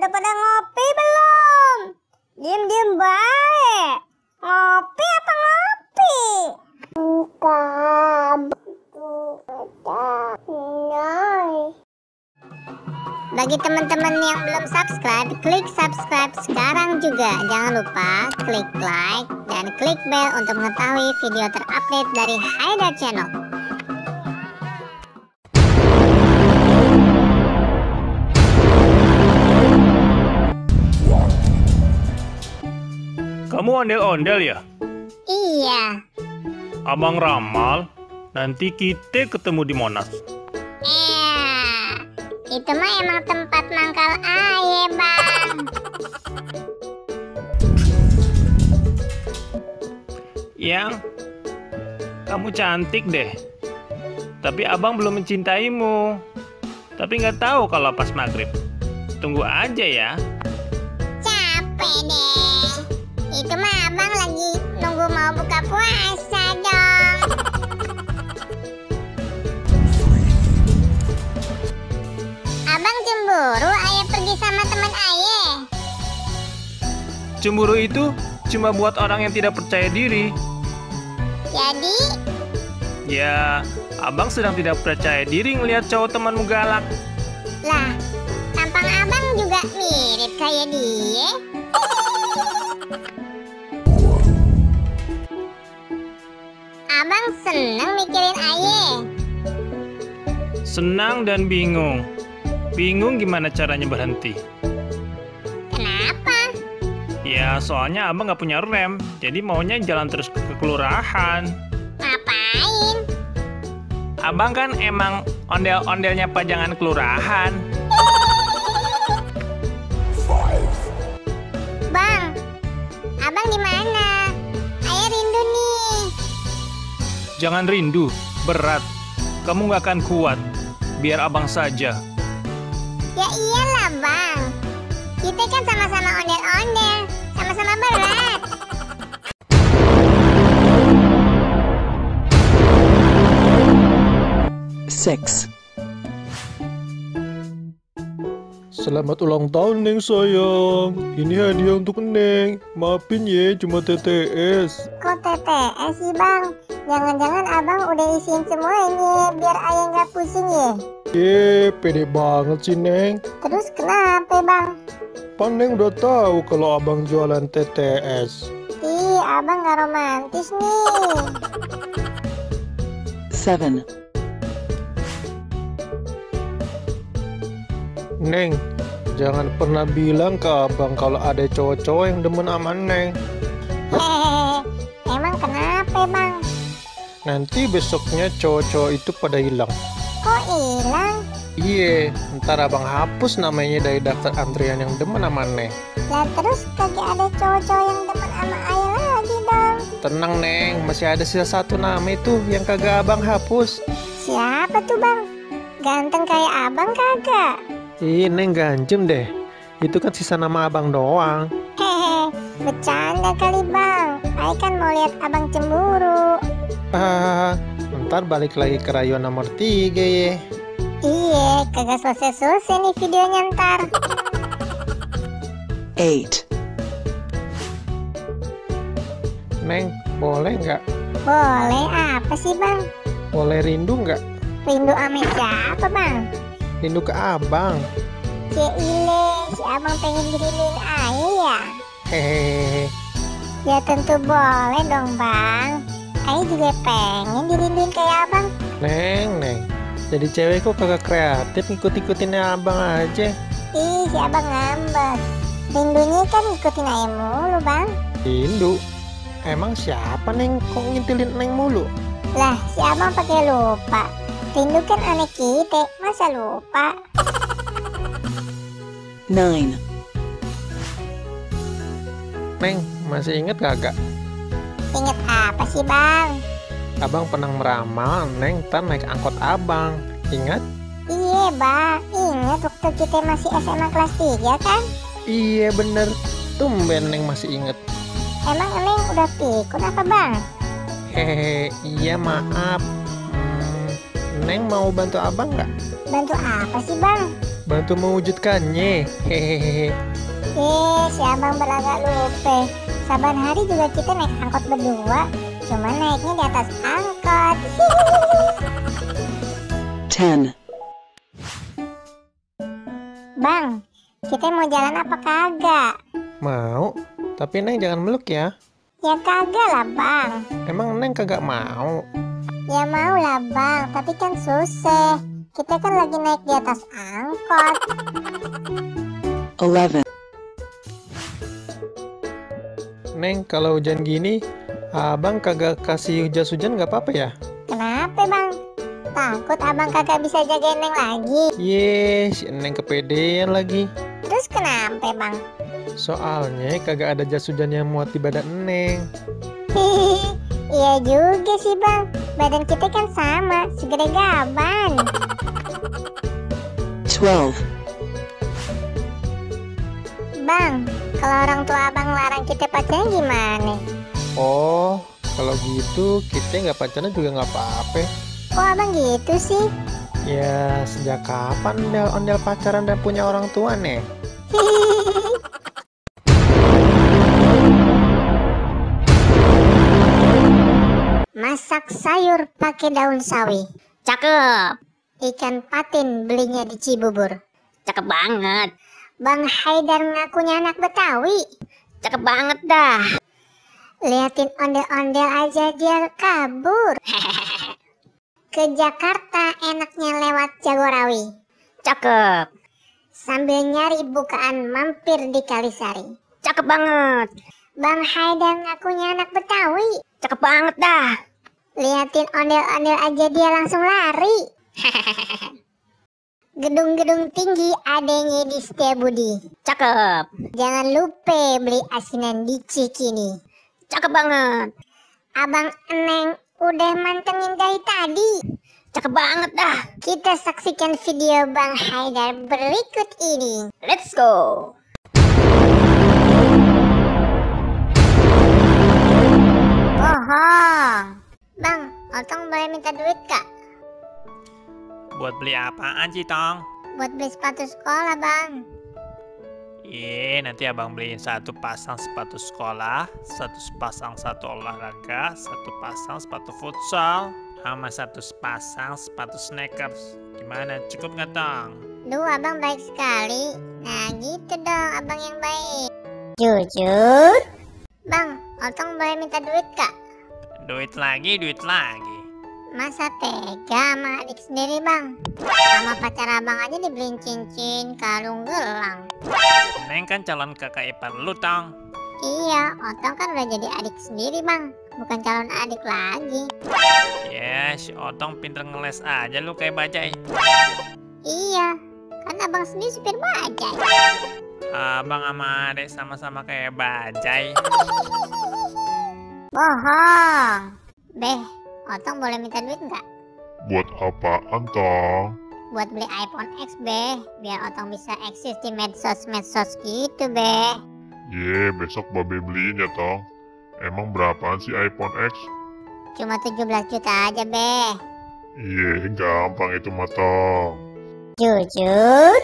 Udah pada ngopi belum? Diam-diam baik. Ngopi apa ngopi? Bagi teman-teman yang belum subscribe, klik subscribe sekarang juga. Jangan lupa klik like dan klik bell untuk mengetahui video terupdate dari Haidar Channel. Kamu ondel-ondel ya? Iya. Abang ramal, nanti kita ketemu di Monas. Itu mah emang tempat mangkal aye, Bang. Yang, kamu cantik deh. Tapi abang belum mencintaimu. Tapi nggak tahu kalau pas maghrib. Tunggu aja ya. Capek deh. Itu mah abang lagi nunggu mau buka puasa dong. Abang cemburu ayah pergi sama teman ayah. Cemburu itu cuma buat orang yang tidak percaya diri. Jadi, Ya, abang sedang tidak percaya diri ngelihat cowok temanmu galak. lah, tampang abang juga mirip kayak dia. Abang seneng mikirin ayah. Senang dan bingung. Bingung gimana caranya berhenti. Kenapa? Ya, soalnya abang nggak punya rem. Jadi maunya jalan terus ke kelurahan. Ngapain? Abang kan emang ondel-ondelnya pajangan kelurahan. Bang, abang di mana? Ayah rindu nih. Jangan rindu, berat. Kamu nggak akan kuat. Biar abang saja. Ya iyalah bang. Kita kan sama-sama ondel-ondel, sama-sama berat. Six. Selamat ulang tahun Neng sayang. Ini hadiah untuk Neng. Maafin ya, cuma TTS. Kok TTS sih bang? Jangan-jangan abang udah isiin semuanya biar ayah nggak pusing ya? Pede banget sih Neng. Terus kenapa bang? Pan Neng udah tahu kalau abang jualan TTS. Ih, abang nggak romantis nih. Seven. Neng, jangan pernah bilang ke abang kalau ada cowok-cowok yang demen sama Neng. Hehehe, emang kenapa bang? Nanti besoknya cowok-cowok itu pada hilang. Kok hilang? Iya, ntar abang hapus namanya dari daftar antrian yang demen sama Neng. Lah terus kagak ada cowok-cowok yang demen sama ayah lagi dong. Tenang Neng, masih ada sisa satu nama itu yang kagak abang hapus. Siapa tuh bang? Ganteng kayak abang kagak? Ih, Neng ganjem deh. Itu kan sisa nama abang doang. Hehe, bercanda kali bang. Ayah kan mau lihat abang cemburu. Ntar balik lagi ke rayuan nomor 3 ya. Iya, kagak selesai-selesai nih videonya ntar. Eight. Neng, boleh nggak? Boleh apa sih bang? Boleh rindu nggak? Rindu ame siapa bang? Rindu ke abang. Cile, si abang pengen dirinduin ayah ya? Hehehe. Ya tentu boleh dong bang. Ayah juga pengen dirinduin kayak abang. Neng. Jadi cewek kok kagak kreatif ngikut-ikutin abang aja. Ih, si abang ngambek. Rindunya kan ngikutin ayah mulu bang. Rindu? Emang siapa Neng kok ngintilin Neng mulu? Lah, si abang pakai lupa. Rindu kan anak kita, masa lupa? Nine. Neng, masih inget kagak? Ingat apa sih bang? Abang pernah meramal Neng ntar naik angkot abang. Ingat? Iya bang, ingat waktu kita masih SMA kelas 3 kan? Iya bener. Tumben Neng masih inget. Emang Neng udah pikun apa bang? Hehehe, iya maaf. Neng mau bantu abang nggak? Bantu apa sih bang? Bantu mewujudkannya. Hehehe. Si abang berlagak lupa. Saban hari juga kita naik angkot berdua. Cuma naiknya di atas angkot. 10, Bang, kita mau jalan apa kagak? Mau, tapi Neng jangan meluk ya. Ya kagak lah bang. Emang Neng kagak mau? Ya mau lah bang, tapi kan susah. Kita kan lagi naik di atas angkot. 11, Neng, kalau hujan gini, abang kagak kasih jas hujan nggak apa-apa ya? Kenapa bang? Takut abang kagak bisa jagain Neng lagi. Si Neng kepedean lagi. Terus kenapa bang? Soalnya kagak ada jas hujan yang muat di badan Neng. Iya juga sih bang. Badan kita kan sama, segede gaban. 12, Bang, kalau orang tua abang larang kita pacaran gimana? Oh, kalau gitu kita nggak pacaran juga nggak apa-apa. Kok abang gitu sih? Ya, sejak kapan ondel-ondel pacaran dan punya orang tua nih? Masak sayur pakai daun sawi. Cakep. Ikan patin belinya di Cibubur. Cakep banget. Bang Haidar ngakunya anak Betawi. Cakep banget dah. Liatin ondel-ondel aja dia kabur. Ke Jakarta enaknya lewat Jagorawi. Cakep. Sambil nyari bukaan mampir di Kalisari. Cakep banget. Bang Haidar ngakunya anak Betawi. Cakep banget dah. Liatin ondel-ondel aja dia langsung lari. Gedung-gedung tinggi adanya di Setiabudi. Cakep. Jangan lupa beli asinan di Cikini. Cakep banget. Abang Neng udah mantengin dari tadi. Cakep banget dah. Kita saksikan video Bang Haidar berikut ini. Let's go. Bohong. Bang, Otong boleh minta duit kak? Buat beli apaan sih, Tong? Buat beli sepatu sekolah bang. Nanti abang beliin satu pasang sepatu sekolah, satu pasang sepatu olahraga, satu pasang sepatu futsal, sama satu pasang sepatu sneakers. Gimana, cukup nggak, Tong? Duh, abang baik sekali. Nah gitu dong, abang yang baik. Jujur. Bang, Otong boleh minta duit kak? Duit lagi, duit lagi. Masa tega sama adik sendiri bang? Sama pacar abang aja dibeliin cincin, kalung, gelang. Neng kan calon kakak ipar lu, Tong. Iya, Otong kan udah jadi adik sendiri bang, bukan calon adik lagi. Ya, si Otong pinter ngeles aja lu kayak bajai. Iya, kan abang sendiri supir bajai. Abang sama adek sama-sama kayak bajai. Bohong. Beh, Otong boleh minta duit nggak? Buat apaan, Tong? Buat beli iPhone X beh, biar Otong bisa eksis di medsos gitu beh. Besok Babe beliin ya, Tong. Emang berapaan sih iPhone X? Cuma 17 juta aja beh. Gampang itu mah, Tong. Jujur?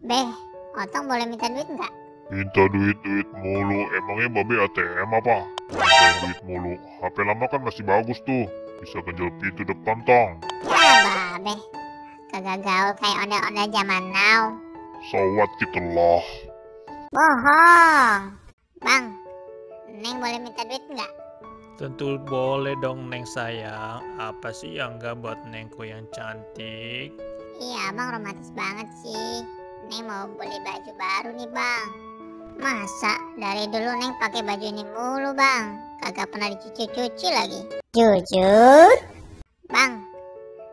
Beh, Otong boleh minta duit nggak? Minta duit mulu. Emangnya Babe ATM apa? Minta duit mulu. HP lama kan masih bagus tuh. Bisa kejual pintu depan, Tong. Ya babe, kagak gaul kayak ondel-ondel zaman now. So what gitu loh. Bohong. Bang, Neng boleh minta duit nggak? Tentu boleh dong, Neng sayang. Apa sih yang enggak buat Nengku yang cantik? Iya, abang romantis banget sih. Neng mau beli baju baru nih bang. Masa dari dulu Neng pakai baju ini mulu bang, kagak pernah dicuci-cuci lagi. Jujur? Bang,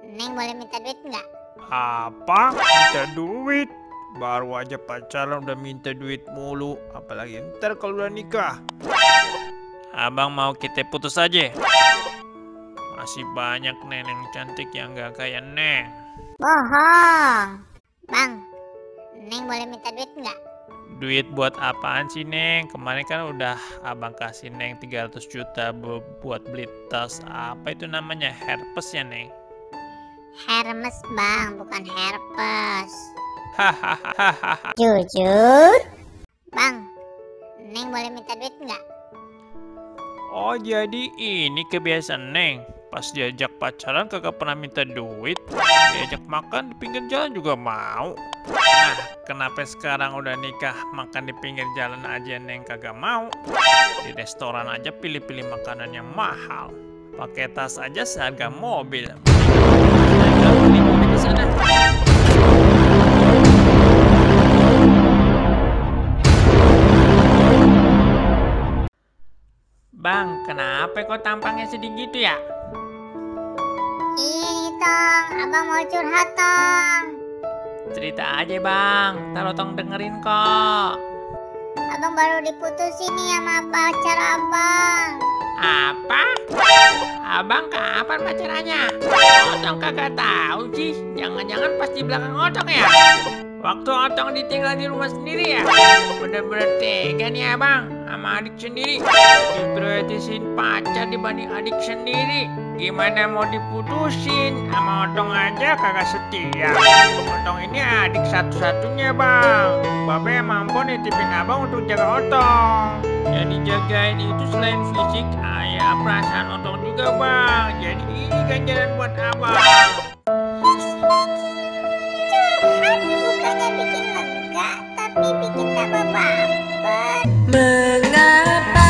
Neng boleh minta duit nggak? Apa? Minta duit? Baru aja pacaran udah minta duit mulu. Apalagi ntar kalau udah nikah. Abang mau kita putus aja? Masih banyak neneng cantik yang gak kayak Neng. Bohong. Bang, Neng boleh minta duit nggak? Duit buat apaan sih, Neng? Kemarin kan udah abang kasih Neng 300 juta buat beli tas. Apa itu namanya? Herpes ya, Neng? Hermes bang, bukan herpes. Hahaha. Jujur? Bang, Neng boleh minta duit nggak? Oh, jadi ini kebiasaan Neng. Pas diajak pacaran kagak pernah minta duit. Diajak makan di pinggir jalan juga mau. Nah, kenapa sekarang udah nikah makan di pinggir jalan aja Neng kagak mau? Di restoran aja pilih-pilih makanan yang mahal. Pakai tas aja seharga mobil. Mendingan beli di sana. Bang, kenapa kok tampangnya sedih gitu ya? Ini Tong, abang mau curhat Tong. Cerita aja bang, ntar Otong dengerin kok. Abang baru diputusin nih sama pacar abang. Apa? Abang kapan pacarannya? Otong kagak tahu sih. Jangan-jangan pas di belakang Otong ya? Waktu Otong ditinggal di rumah sendiri ya? Bener-bener tega nih abang sama adik sendiri. Diprioritisin pacar dibanding adik sendiri. Gimana mau diputusin? Sama Otong aja kagak setia. Otong ini adik satu-satunya bang. Babe mampu nitipin abang untuk jaga Otong. Yang dijagain itu selain fisik, perasaan Otong juga bang. Jadi ini ganjaran buat abang. Curhat bukannya bikin lega, tapi bikin tambah baper. Mengapa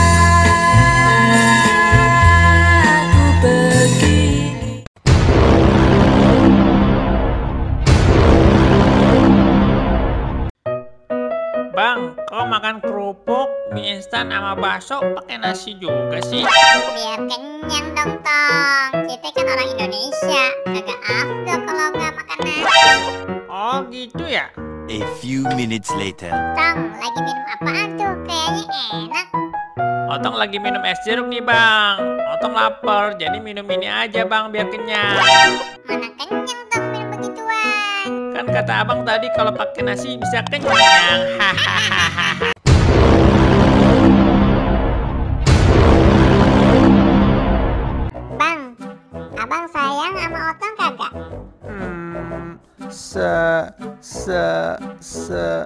aku begini? Bang, kok makan kerupuk, mie instan sama bakso pakai nasi juga sih? Biar kenyang dong Tong. Kita kan orang Indonesia, kagak afdol kalau nggak makan nasi. Oh gitu ya? A few minutes later. Tong, lagi minum apaan tuh? Kayaknya enak. Otong lagi minum es jeruk nih bang. Otong lapar, jadi minum ini aja bang biar kenyang. Mana kenyang Tong minum begituan. Kan kata abang tadi kalau pakai nasi bisa kenyang. Hahaha. Bang, abang sayang sama Otong kagak?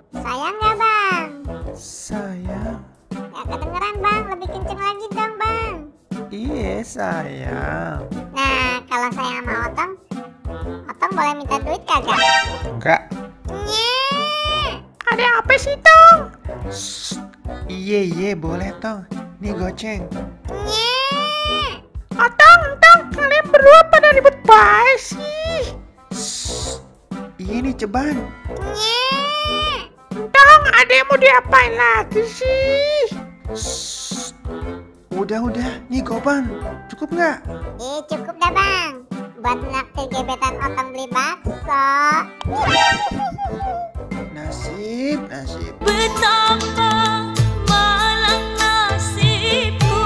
Sayang nggak bang? Sayang. Gak kedengeran bang, lebih kenceng lagi dong bang. Iya sayang. Nah, kalau sayang sama Otong, Otong boleh minta duit kagak? Enggak. Nyeh. Ada apa sih Tong? Iya boleh Tong. Nih goceng. Nyeh. Otong, kalian berdua pada ribet baik sih. Iya nih ceban. Nyeh. Tong, ada yang mau diapain lagi sih? Udah. Nih goban. Cukup nggak? Cukup dah bang. Buat naktir gebetan Otong beli bakso. Nasib. Betapa malang nasibku.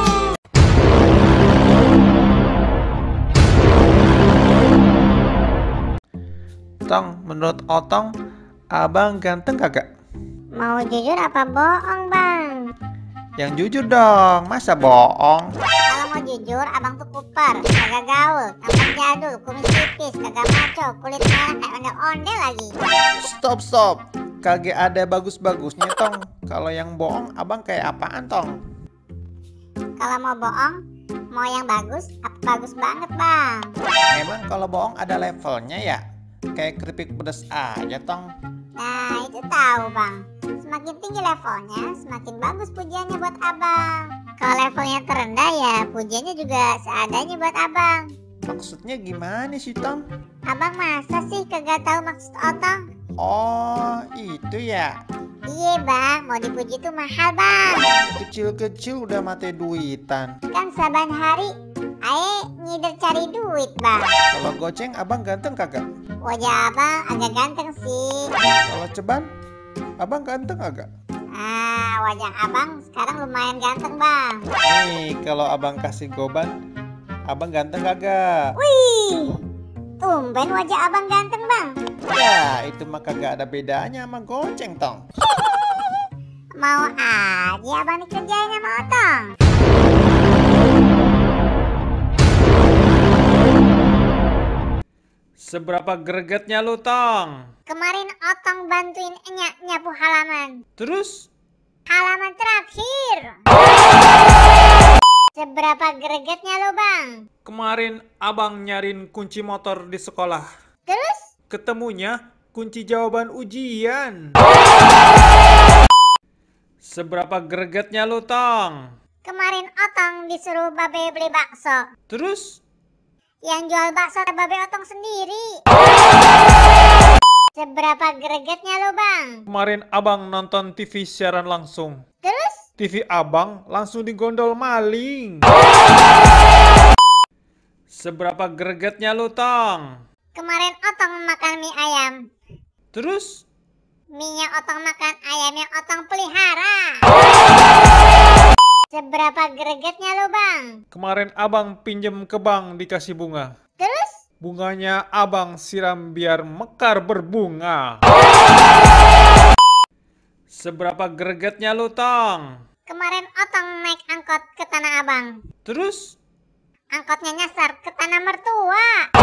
Tong, menurut Otong, abang ganteng kagak? Mau jujur apa bohong bang? Yang jujur dong, masa bohong? Kalau mau jujur, abang tuh kuper, kagak gaul, tampang jadul, kumis tipis, kagak maco, kulit merah kayak ondel-ondel lagi. Stop. Kagak ada bagus-bagusnya Tong. Kalau yang bohong, abang kayak apaan Tong? Kalau mau bohong, mau yang bagus, apa bagus banget bang? Emang kalau bohong ada levelnya ya? Kayak keripik pedas aja Tong. Nah itu tahu bang, semakin tinggi levelnya, semakin bagus pujiannya buat abang. Kalau levelnya terendah ya, pujiannya juga seadanya buat abang. Maksudnya gimana sih Tong? Abang masa sih kagak tahu maksud Otong? Oh, itu ya. Iya bang, mau dipuji tuh mahal bang. Kecil-kecil udah mati duitan. Kan saban hari, aye ngider cari duit bang. Kalau goceng abang ganteng kagak? Wajah abang agak ganteng sih. Kalau ceban, abang ganteng kagak? Wajah abang sekarang lumayan ganteng bang. Nih, kalau abang kasih goban, abang ganteng kagak? Wih, tumben wajah abang ganteng bang. Ya, itu mah kagak ada bedanya sama goceng Tong. Mau aja abang dikerjain sama Otong. Seberapa gregetnya lu, Tong? Kemarin Otong bantuin Enyak nyapu halaman. Terus? Halaman terakhir. Seberapa gregetnya lo, Bang? Kemarin abang nyariin kunci motor di sekolah. Terus? Ketemunya kunci jawaban ujian. Seberapa gregetnya lu, Tong? Kemarin Otong disuruh Babe beli bakso. Terus? Yang jual bakso Babe Otong sendiri. Seberapa gregetnya lo, Bang? Kemarin abang nonton TV siaran langsung. Terus? TV abang langsung digondol maling. Seberapa gregetnya lu, Tong? Kemarin Otong makan mie ayam. Terus? Mie-nya Otong makan, ayamnya Otong pelihara. Seberapa gregetnya lo, Bang? Kemarin abang pinjem ke bank dikasih bunga. Terus? Bunganya abang siram biar mekar berbunga. Seberapa gregetnya lu, Tong? Kemarin Otong naik angkot ke Tanah Abang. Terus? Angkotnya nyasar ke tanah mertua.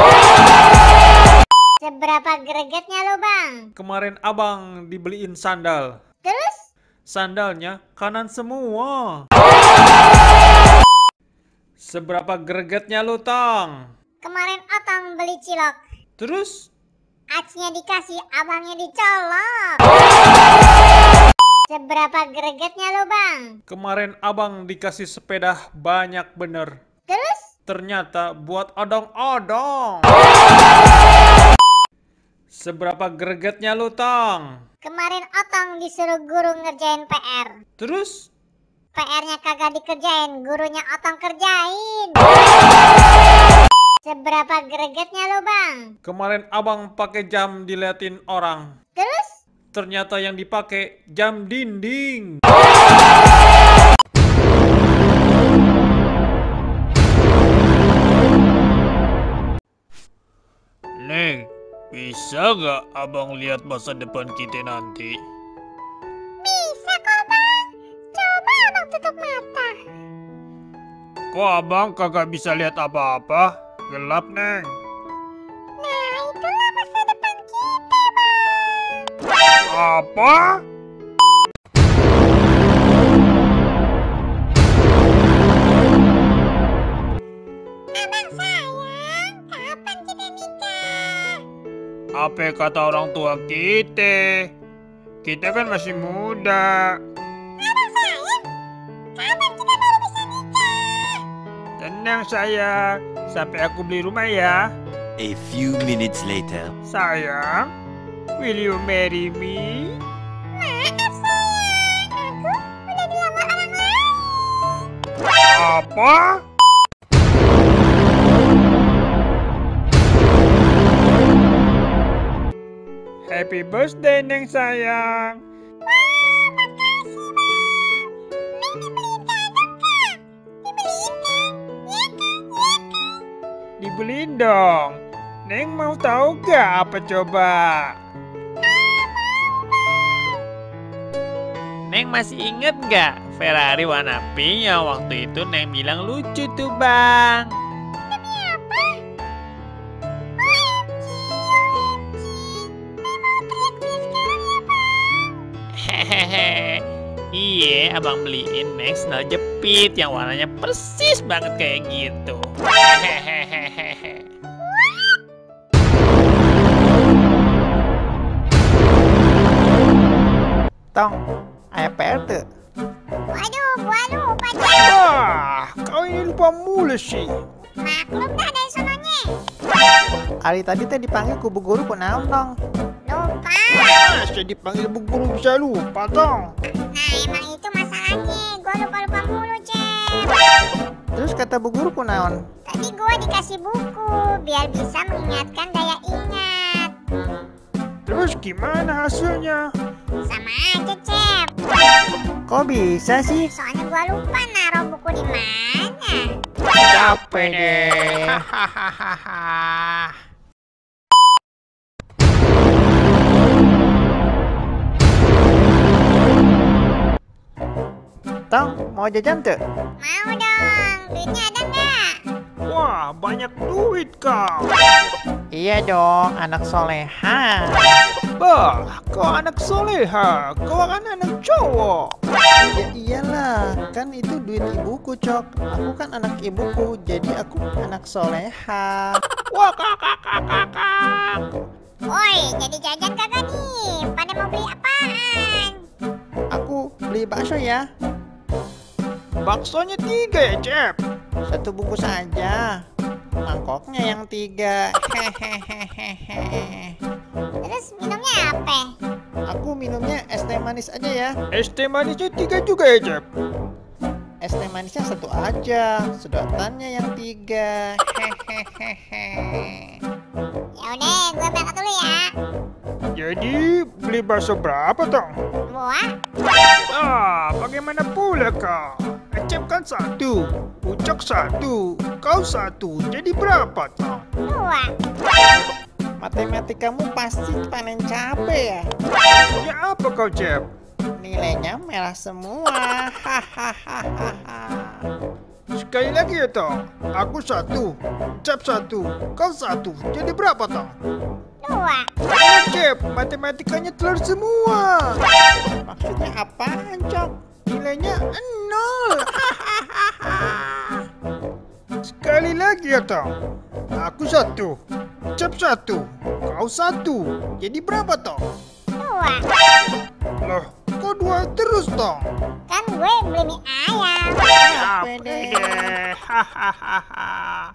Seberapa gregetnya lo, Bang? Kemarin abang dibeliin sandal. Terus? Sandalnya kanan semua. Seberapa gregetnya lu, Tong? Kemarin Otong beli cilok. Terus? Acinya dikasih, abangnya dicolok. Seberapa gregetnya lo, Bang? Kemarin abang dikasih sepeda banyak bener. Terus? Ternyata buat odong-odong. Seberapa gregetnya lu, Tong? Kemarin Otong disuruh guru ngerjain PR. Terus? PR-nya kagak dikerjain, gurunya Otong kerjain. Seberapa gregetnya lo, Bang? Kemarin abang pakai jam diliatin orang. Terus? Ternyata yang dipakai jam dinding. Neng, bisa gak abang lihat masa depan kita nanti? Bisa kok, Bang. Coba abang tutup mata. Kok abang kagak bisa lihat apa-apa? Gelap, Neng. Nah, itulah masa depan kita, Bang. Apa? Abang sayang, kapan kita nikah? Apa kata orang tua kita? Kita kan masih muda. Abang sayang, kapan kita baru bisa nikah? Tenang sayang, sampai aku beli rumah ya. A few minutes later. Sayang, will you marry me? Maaf sayang, aku udah dilamar orang lain. Apa? Happy birthday, Neng sayang. Wah, makasih Bang. Neng dibeliin kado kak? Dibeliin kan? Ya kan? Ya kan? Dibeliin dong. Neng mau tahu gak apa coba? Neng masih inget gak Ferrari warna pink yang waktu itu Neng bilang lucu tuh, Bang? Demi apa? OMG, OMG. Neng mau teriak-teriak sekarang ya Bang? Hehehe. Iya, abang beliin Neng sandal jepit yang warnanya persis banget kayak gitu. Hehehe. Tong, ayah PR tuh. Waduh, gua lupa Cep. Wah, kau ini lupa mulu sih. Maklum dah dari sononya. Hari tadi teh dipanggil ku bu guru ku naon Tong. Lupa. Masa dipanggil bu guru bisa lupa, Tong? Nah, emang itu masalahnya. Gua lupa-lupa mulu, Cep. Terus kata bu guru ku naon. Tadi gua dikasih buku biar bisa mengingatkan daya ingat. Terus gimana hasilnya? Sama aja, Cep. Kok bisa sih? Soalnya gua lupa naruh buku di mana. Capek deh. Tong, mau jajan tuh? Mau dong. Duitnya ada nggak? Wah, banyak duit kau. Iya dong, anak soleha. Bah, kau anak soleha, kau kan anak cowok. Ya iyalah, kan itu duit ibuku, Cok. Aku kan anak ibuku, jadi aku anak soleha. Wah, kakak. Woi, jadi jajan kagak nih? Pada mau beli apaan? Aku beli bakso ya. Baksonya 3 ya, Cep? Satu bungkus aja. Mangkoknya yang 3. Hehehehe. Terus minumnya apa? Aku minumnya es teh manis aja ya. Es teh manisnya 3 juga ya, Cep? Es teh manisnya 1 aja. Sedotannya yang 3. Hehehehe. Ya udah, gue berangkat dulu ya. Jadi, beli bakso berapa, Tong? Buah? Ah, bagaimana pula kau? Cep kan 1, Ucok 1, kau 1, jadi berapa, Tong? 2. Matematikamu pasti panen capek ya. Ya apa kau, Cep? Nilainya merah semua. Hahaha. Sekali lagi ya, Tong. Aku 1, Cep 1, kau 1, jadi berapa, Tong? 2. Cep, matematikanya telur semua. Maksudnya apaan, Cok? Nilainya 0. Sekali lagi ya, Tong. Aku 1, Cep 1, kau 1, jadi berapa, Tong? 2. Loh, kok 2 terus, Tong? Kan gue beli mie ayam. Capek deh. Hahaha.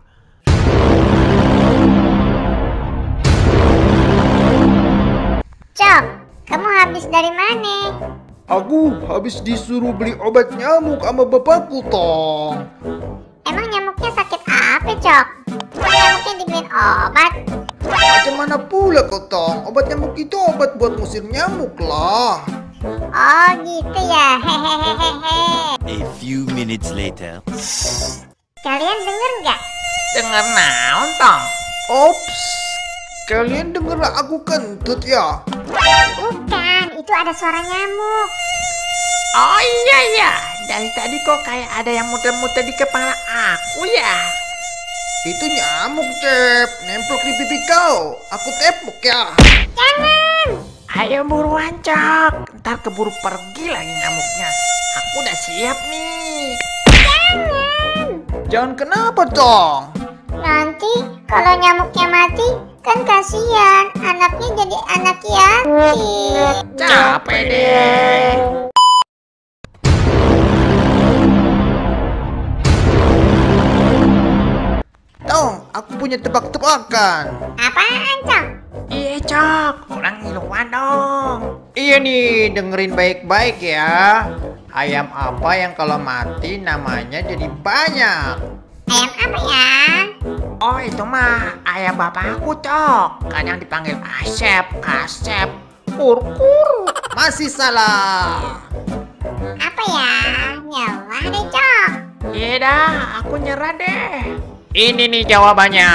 Cok, kamu habis dari mana? Aku habis disuruh beli obat nyamuk sama bapakku, Tong. Emang nyamuknya sakit apa, Cok? Kok nyamuknya dibeliin obat? Macam mana pula kau, Tong? Obat nyamuk itu obat buat ngusir nyamuk lah. Oh gitu ya, hehehehe. A few minutes later. Kalian denger nggak? Dengar naon, Tong? Ops, kalian denger aku kentut ya? Bukan, itu ada suara nyamuk. Oh iya ya, dari tadi kok kayak ada yang muter-muter di kepala aku ya. Itu nyamuk, Cep. Nemplok di pipi kau. Aku tepuk ya. Jangan! Ayo buruan, Cok. Ntar keburu pergi lagi nyamuknya. Aku udah siap nih. Jangan kenapa, Tong? Nanti kalau nyamuknya mati, kan kasihan. Anaknya jadi anak yatim. Capek deh. Tong, aku punya tebak-tebakan. Apaan, Cok? Iya, Cok. Orang ngiluan dong. Iya nih, dengerin baik-baik ya. Ayam apa yang kalau mati namanya jadi banyak? Ayam apa ya? Oh, itu mah ayam bapakku, Cok. Kadang dipanggil Asep, Kasep, Kurkur. Masih salah. Apa ya? Nyerah deh, Cok. Iya dah, aku nyerah deh. Ini nih jawabannya.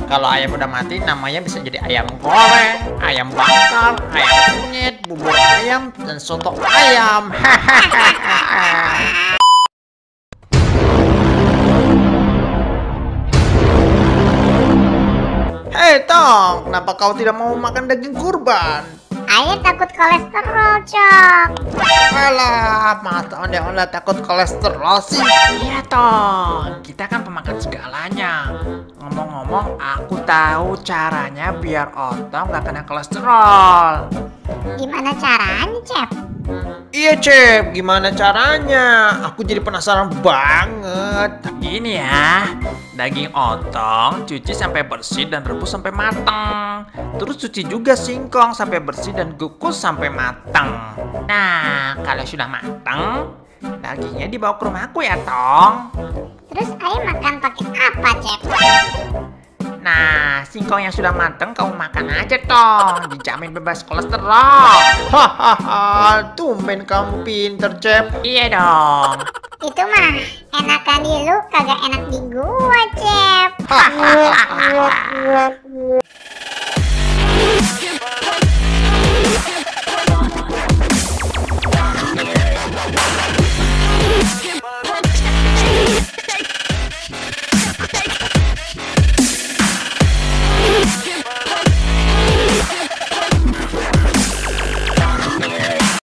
Kalau ayam udah mati namanya bisa jadi ayam goreng, ayam bakar, ayam kunyit, bubur ayam, dan soto ayam. Hei Tong, kenapa kau tidak mau makan daging kurban? Ayah takut kolesterol, Cok. Alah, masa onde-onde takut kolesterol sih? Iya Tong, kita kan pemakan segalanya. Ngomong-ngomong, aku tahu caranya biar Otong gak kena kolesterol. Gimana caranya, Cep? Iya Cep, gimana caranya? Aku jadi penasaran banget. Gini ya, daging otong cuci sampai bersih dan rebus sampai matang. Terus cuci juga singkong sampai bersih dan kukus sampai matang. Nah, kalau sudah matang, dagingnya dibawa ke rumahku ya, Tong. Terus ayah makan pakai apa, Cep? Nah, singkong yang sudah matang kamu makan aja, Tong. Dijamin bebas kolesterol. Hahaha, tumben kamu pinter Cep. Iya dong. Itu mah enakan di lu, kagak enak di gua, Cep. Hahaha.